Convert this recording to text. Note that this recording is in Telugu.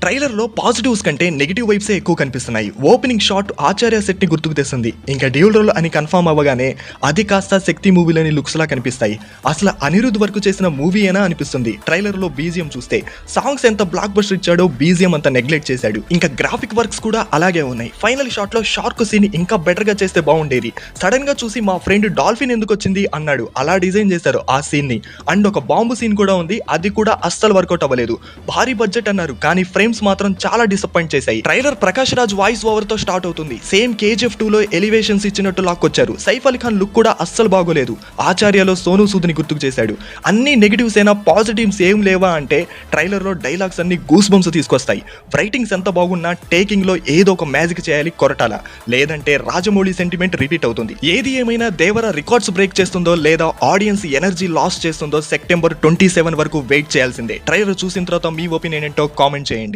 ట్రైలర్ లో పాజిటివ్స్ కంటే నెగిటివ్ వైబ్సే ఎక్కువ కనిపిస్తున్నాయి. ఓపెనింగ్ షాట్ ఆచార్య సెట్ ని గుర్తుకు తెస్తుంది. ఇంకా డ్యూల్ రోల్ అని కన్ఫర్మ్ అవ్వగానే అది కాస్త శక్తి మూవీలోని లుక్స్ లా కనిపిస్తాయి. అసలు అనిరుద్ధ్ వర్క్ చేసిన మూవీ ఏనా అనిపిస్తుంది. ట్రైలర్ లో బీజిఎం చూస్తే సాంగ్స్ ఎంత బ్లాక్ బస్టర్ ఇచ్చాడో బీజిఎం అంత నెగ్లెక్ట్ చేశాడు. ఇంకా గ్రాఫిక్ వర్క్స్ కూడా అలాగే ఉన్నాయి. ఫైనల్ షాట్ లో షార్క్ సీన్ ఇంకా బెటర్ గా చేస్తే బాగుండేది. సడన్ గా చూసి మా ఫ్రెండ్ డాల్ఫిన్ ఎందుకు వచ్చింది అన్నాడు. అలా డిజైన్ చేశారు ఆ సీన్ ని. అండ్ ఒక బాంబు సీన్ కూడా ఉంది, అది కూడా అస్సలు వర్కౌట్ అవ్వలేదు. భారీ బడ్జెట్ అన్నారు కానీ ఫ్రేమ్స్ మాత్రం చాలా డిసప్పాయింట్ చేశాయి. Trailer Prakash Raj voice over తో స్టార్ట్ అవుతుంది. సేమ్ KGF 2 లో ఎలివేషన్స్ ఇచ్చినట్టు లాక్కొచ్చారు. సైఫ్ అలీ ఖాన్ లుక్ కూడా అస్సలు బాగోలేదు. ఆచార్యలో సోను సూద్ ని గుర్తుకు చేశాడు. అన్ని నెగిటివ్స్ అయినా పాజిటివ్స్ ఏం లేవా అంటే ట్రైలర్ లో డైలాగ్స్ అన్ని గూస్ బంప్స్ తీసుకొస్తాయి. రైటింగ్స్ ఎంత బాగున్నా టేకింగ్ లో ఏదో ఒక మ్యాజిక్ చేయాలి కొరటాల, లేదంటే రాజమౌళి సెంటిమెంట్ రిపీట్ అవుతుంది. ఏది ఏమైనా దేవర రికార్డ్స్ బ్రేక్ చేస్తుందో లేదా ఆడియన్స్ ఎనర్జీ లాస్ చేస్తుందో సెప్టెంబర్ 27 వరకు వెయిట్ చేయాల్సిందే. ట్రైలర్ చూసిన తర్వాత మీ ఒపీనియన్ ఏంటో కామెంట్ చేయండి.